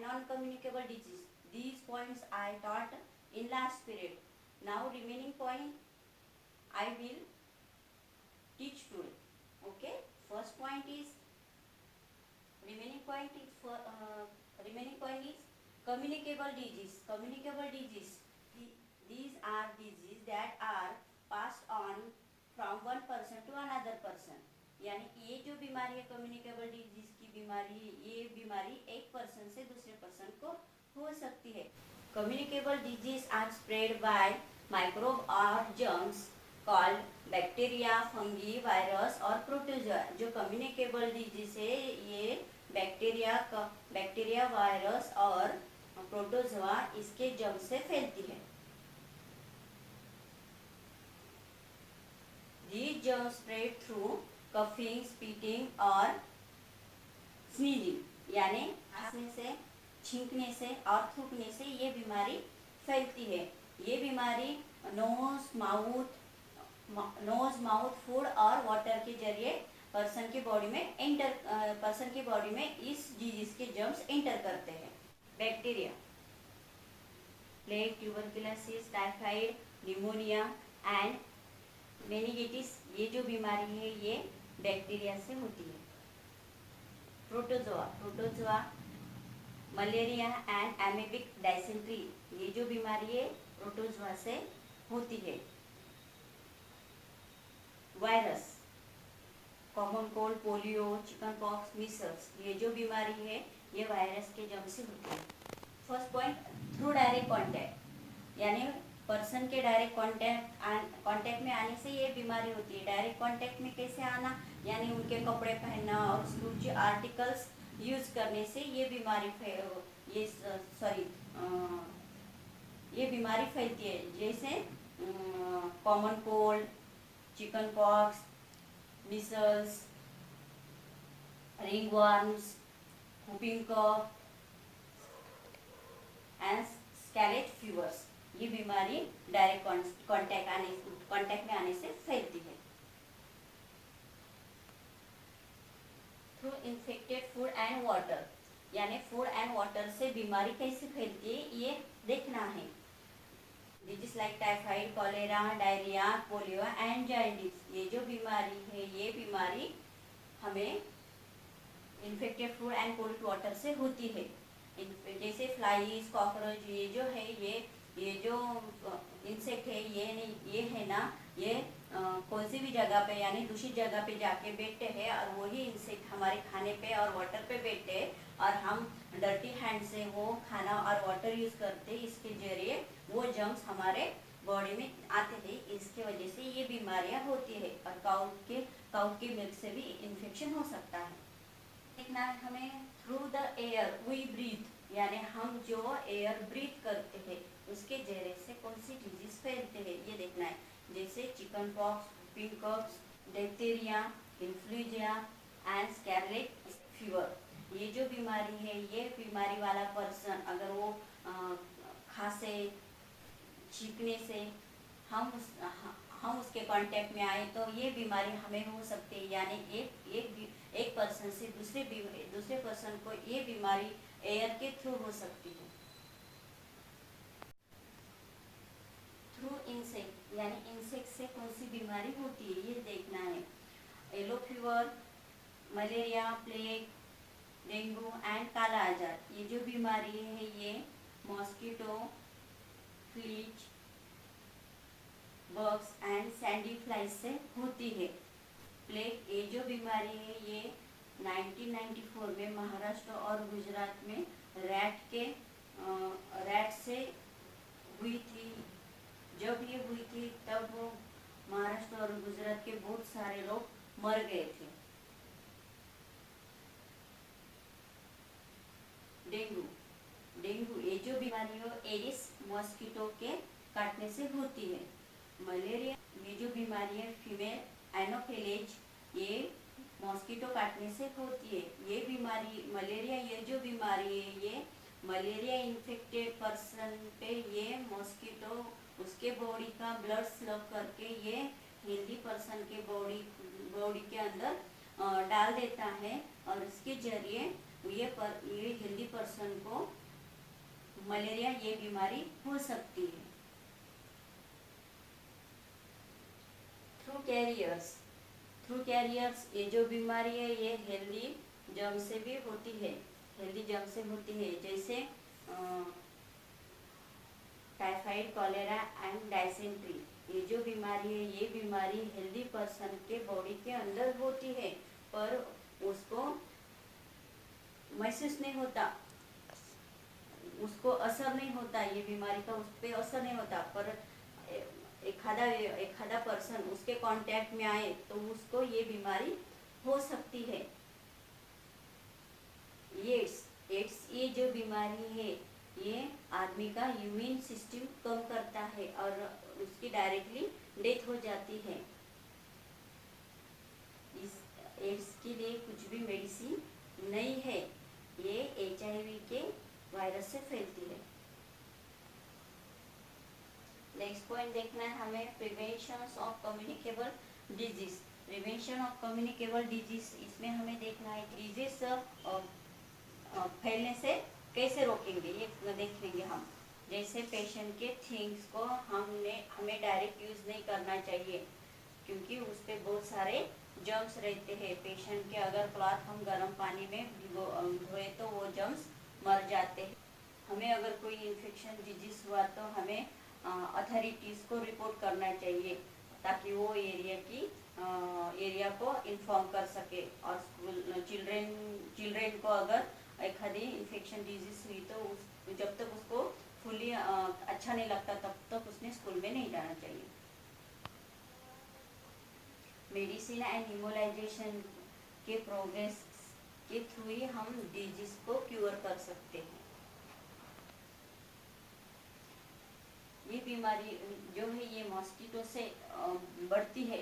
non-communicable disease. These points I taught in last period. Now remaining point I will teach today. Okay. First point is remaining point is communicable disease. Communicable disease. These are disease that are passed on from one person to another person. यानी कि ये जो बीमारी है communicable disease की बीमारी, ये बीमारी एक पर्सन से दूसरे पर्सन को हो सकती है. Communicable disease are spread by microbe और germs called bacteria, fungi, virus और प्रोटोजोआ. जो कम्युनिकेबल डिजीज है ये बैक्टीरिया, वायरस और प्रोटोजोआ इसके जर्म से फैलती है. These germs spread through coughing, spitting और sneezing. यानी खांसने से, छींकने से और थूकने से ये बीमारी फैलती है. ये बीमारी नोज, माउथ, फूड और वाटर के जरिए पर्सन की बॉडी में इस डिजीज के जर्म्स एंटर करते हैं. Bacteria, plague, tuberculosis, typhoid, pneumonia and meningitis. ये जो बीमारी है ये बैक्टीरिया से होती है. Protozoa, malaria and amoebic dysentery. ये जो बीमारी है प्रोटोजोआ से होती है. Virus, common cold, polio, chicken pox, Meselson. ये जो बीमारी है ये वायरस के जर्म से होती है. First point, through direct contact. यानी पर्सन के डायरेक्ट कांटेक्ट में आने से ये बीमारी होती है. डायरेक्ट कांटेक्ट में कैसे आना, यानी उनके कपड़े पहनना और स्लूजी आर्टिकल्स यूज करने से ये बीमारी फैलती है. जैसे common cold, chicken pox, measles, ringworms, whooping cough and scarlet fevers. ये बीमारी डायरेक्ट कांटेक्ट में आने से फैलती है. Through infected food and water. यानी फूड एंड वाटर से बीमारी कैसे फैलती है ये देखना है. Disease like typhoid, cholera, diarrhoea, polio and jaundice. ये जो बीमारी है ये बीमारी हमें infected food and polluted water से होती है. जैसे फ्लाइज, कॉकरोच, ये जो है ये जो इंसेक्ट है ये है ना, ये कौन सी भी जगह पे यानी दूसरी जगह पे जाके बैठते हैं और वही इंसेक्ट हमारे खाने पे और वाटर पे बैठते हैं और हम डर्टी हैंड से वो खाना और वाटर यूज करते हैं. इसके जरिए वो जर्म्स हमारे बॉडी में आते हैं. इसके वजह से ये बीमारियां होती है. और काउ के मिल्क से भी इन्फेक्शन हो सकता है. देखना है हमें through the air we breathe. यानी हम जो एयर ब्रीथ करते हैं उसके जरिए से कौन सी डिजीज फैलते हैं ये देखना है. जैसे chicken pox, whooping cough, diphtheria, influenza and scarlet fever. ये जो बीमारी है ये बीमारी वाला पर्सन अगर वो खांसे, छींकने से हम उसके कांटेक्ट में आए तो ये बीमारी हमें हो सकती है. यानी एक पर्सन से दूसरे पर्सन को ये बीमारी एयर के थ्रू हो सकती है. Through insect. यानी इंसेक्ट से कौन सी बीमारी होती है ये देखना है. Yellow fever, malaria, plague, dengue and kala azar. ये जो बीमारी है ये mosquito, fleas, bugs and sandy flies से होती है. प्लेग, ये जो बीमारी है ये 1994 में महाराष्ट्र और गुजरात में रैट से हुई थी. जब ये हुई थी तब महाराष्ट्र और गुजरात के बहुत सारे लोग मर गए थे. डेंगू ये जो बीमारी है एडिस मॉस्किटो के काटने से होती है. मलेरिया ये जो बीमारी है फीमेल एनोफिलीज ये मॉस्किटो काटने से होती है. ये बीमारी मलेरिया ये जो बीमारी है ये मलेरिया इन्फेक्टेड पर्सन पे ये मॉस्किटो उसके बॉडी का ब्लड स्लब करके ये हेल्दी पर्सन के बॉडी के अंदर डाल देता है और इसके जरिए ये हेल्दी पर्सन को मलेरिया ये बीमारी हो सकती है। थ्रू कैरियर्स ये जो बीमारी है ये हेल्दी जर्म से भी होती है, हेल्दी जर्म से होती है, जैसे टाइफाइड, कॉलेरा एंड डायसेंट्री। ये जो बीमारी है ये बीमारी हेल्दी पर्सन के बॉडी के अंदर होती है, पर उसको महसूस नहीं होता, उसको असर नहीं होता, ये बीमारी का उस पर असर नहीं होता। पर एखादा पर्सन उसके कांटेक्ट में आए तो उसको ये बीमारी हो सकती है। एड्स ये जो बीमारी है ये आदमी का इम्यून सिस्टम कम करता है और उसकी डायरेक्टली डेथ हो जाती है। इस एड्स के लिए कुछ भी मेडिसिन नहीं है, ये HIV के वायरस से फैलती है। नेक्स्ट पॉइंट देखना है हमें, prevention of communicable disease. Prevention of communicable disease, इसमें हमें देखना है डिजीज फैलने से कैसे रोकेंगे ये देखेंगे हम। जैसे पेशेंट के थिंग्स को हमें डायरेक्ट यूज़ नहीं करना चाहिए, क्योंकि उस पर बहुत सारे जर्म्स रहते हैं। पेशेंट के अगर क्लॉथ हम गर्म पानी में धोए तो वो जर्म्स मर जाते हैं। हमें अगर कोई इन्फेक्शन डिजीज हुआ तो हमें अथॉरिटीज़ को रिपोर्ट करना चाहिए, ताकि वो एरिया को इन्फॉर्म कर सके। और स्कूल चिल्ड्रेन को अगर एखादी इन्फेक्शन डिजीज हुई तो जब तक उसको फुली अच्छा नहीं लगता तब तक उसने स्कूल में नहीं जाना चाहिए। मेडिसिन एंड इम्यूनाइजेशन के प्रोग्रेस के थ्रू ही हम डिजीज को क्योर कर सकते हैं। ये बीमारी जो है ये मॉस्किटो से बढ़ती है,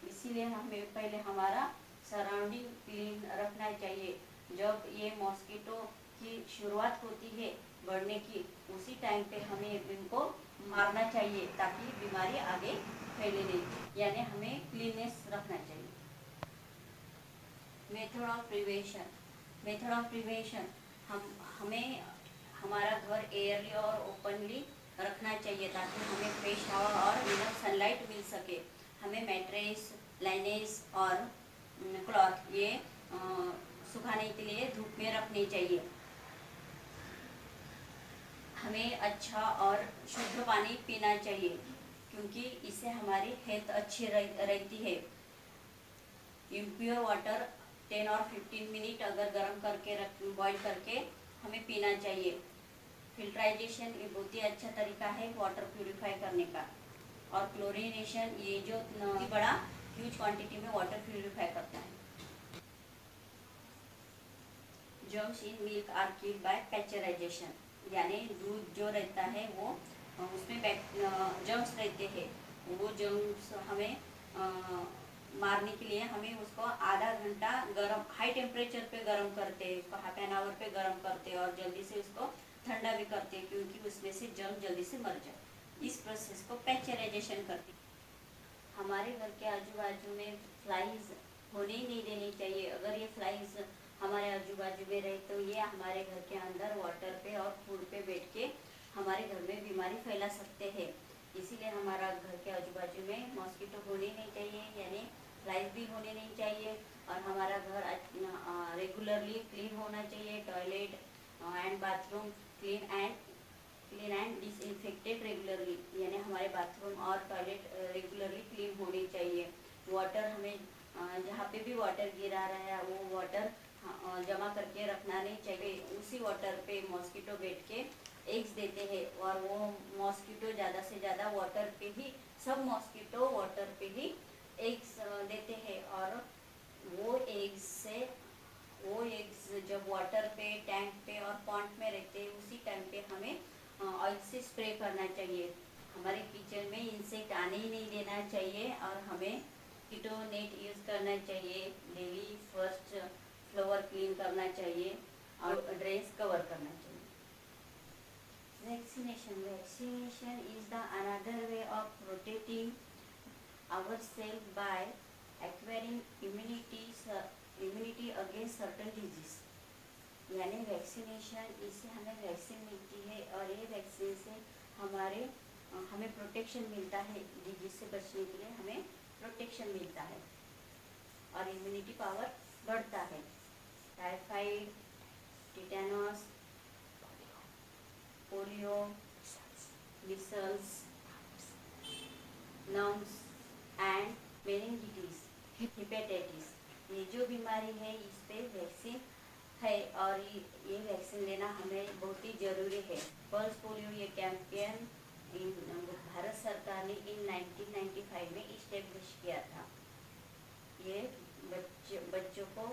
इसीलिए हमें पहले हमारा सराउंडिंग क्लीन रखना चाहिए। जब ये मॉस्किटो की शुरुआत होती है बढ़ने की, उसी टाइम पे हमें इनको मारना चाहिए ताकि बीमारी आगे फैले नहीं, यानी हमें क्लीननेस रखना चाहिए। मेथड ऑफ प्रिवेंशन, हमें हमारा घर एयरली और ओपनली रखना चाहिए ताकि हमें फ्रेश हवा और इनफ सनलाइट मिल सके। हमें मैट्रेस, लाइनेज और क्लॉथ ये सुखाने के लिए धूप में रखनी चाहिए। हमें अच्छा और शुद्ध पानी पीना चाहिए, क्योंकि इससे हमारी हेल्थ अच्छी रहती है। इम्प्योर वाटर 10 और 15 मिनट अगर गर्म करके बॉईल करके हमें पीना चाहिए। फिल्ट्राइजेशन ये बहुत ही अच्छा तरीका है वाटर प्यूरिफाई करने का। और क्लोरिनेशन ये जो बड़ा ह्यूज क्वांटिटी में वाटर प्यूरिफाई करता है। Germs in milk are killed by pasteurization, यानी दूध जो रहता है वो उसमें जर्म्स रहते हैं। वो जर्म्स हमें मारने के लिए हमें उसको आधा घंटा गरम हाई टेम्परेचर पे गरम करते हैं, उसको हाफ एन आवर पे गरम करते हैं और जल्दी से उसको ठंडा भी करते हैं, क्योंकि उसमें से जर्म जल्दी से मर जाए। इस प्रोसेस को पैस्चराइजेशन करते हैं। हमारे घर के आजू बाजू में फ्लाइज होने ही नहीं देनी चाहिए। अगर ये फ्लाइज हमारे आजू बाजू में रहे तो ये हमारे घर के अंदर वाटर पे और फूड पे बैठ के हमारे घर में बीमारी फैला सकते हैं। इसीलिए हमारा घर के आजू बाजू में मॉस्किटो होने नहीं चाहिए, यानी फ्लाइज भी होने नहीं चाहिए। और हमारा घर रेगुलरली क्लीन होना चाहिए। Toilet and bathroom clean and disinfected regularly, यानी हमारे बाथरूम और टॉयलेट रेगुलरली क्लीन होनी चाहिए। वाटर हमें जहाँ पे भी वाटर गिरा रहा है वो वाटर जमा करके रखना नहीं चाहिए। उसी वाटर पे मॉस्किटो बैठ के एग्स देते हैं और वो मॉस्किटो ज़्यादा से ज़्यादा वाटर पे ही, सब मॉस्किटो वाटर पे ही एग्स देते हैं। और वो एग्स जब वाटर पे, टैंक पे और पॉन्ड में रहते हैं उसी टाइम पे हमें ऑयल से स्प्रे करना चाहिए। हमारे किचन में इंसेक्ट आने ही नहीं देना चाहिए और हमें कीटो नेट यूज़ करना चाहिए। डेली फर्स्ट फ्लोर क्लीन करना चाहिए और ड्रेन्स कवर करना चाहिए। Vaccination is the another way of protecting ourselves by acquiring immunity against certain disease. यानी वैक्सीनेशन, इससे हमें वैक्सीन मिलती है और ये वैक्सीन से हमें प्रोटेक्शन मिलता है, डिजीज से बचने के लिए हमें प्रोटेक्शन मिलता है और इम्यूनिटी पावर बढ़ता है। Typhoid, tetanus, polio, micelles, nums and meningitis, hepatitis, ये जो बीमारी है इस पे वैक्सीन है और ये वैक्सीन लेना हमें बहुत ही ज़रूरी है। पल्स पोलियो ये कैंपेन भारत सरकार ने इन 1995 में इस्टेब्लिश किया था। ये बच्चों को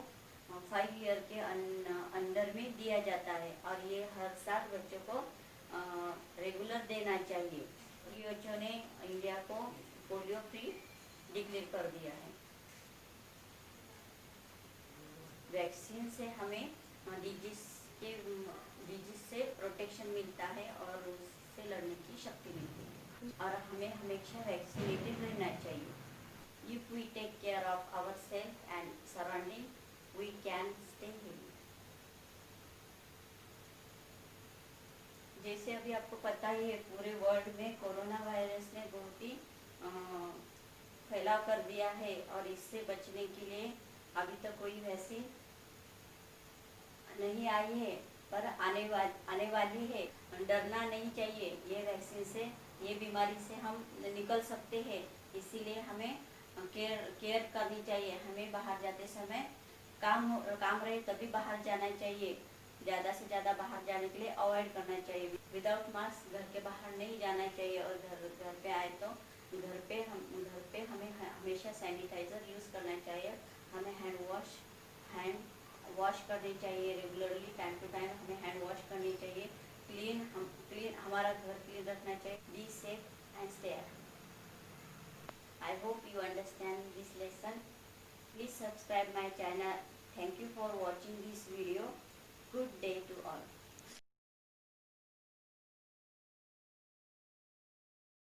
5 ईयर के अंडर में दिया जाता है और ये हर साल बच्चों को रेगुलर देना चाहिए। WHO ने इंडिया को पोलियो फ्री डिक्लेयर कर दिया है। वैक्सीन से हमें डिजीज से प्रोटेक्शन मिलता है और उससे लड़ने की शक्ति मिलती है और हमें हमेशा वैक्सीनेटेड रहना चाहिए। If we take care of our self and surrounding, we can stay healthy. जैसे अभी आपको पता ही है, पूरे वर्ल्ड में कोरोना वायरस ने बहुत ही फैलाव कर दिया है और इससे बचने के लिए अभी तक कोई वैक्सीन नहीं आई है, पर आने वाली है। डरना नहीं चाहिए, ये वैक्सीन से, ये बीमारी से हम निकल सकते हैं। इसीलिए हमें केयर करनी चाहिए। हमें बाहर जाते समय काम रहे तभी बाहर जाना चाहिए। ज़्यादा से ज़्यादा बाहर जाने के लिए अवॉइड करना चाहिए। विदाउट मास्क घर के बाहर नहीं जाना चाहिए और घर पे आए तो घर पे हमें हमेशा सैनिटाइज़र यूज़ करना चाहिए। हमें हैंड वॉश करनी चाहिए रेगुलरली, टाइम टू टाइम हमें हैंड वॉश करनी चाहिए। क्लीन हमारा घर क्लीन रखना चाहिए। Be safe and stay at home. I hope you understand this lesson. Please subscribe my channel. Thank you for watching this video. Good day to all.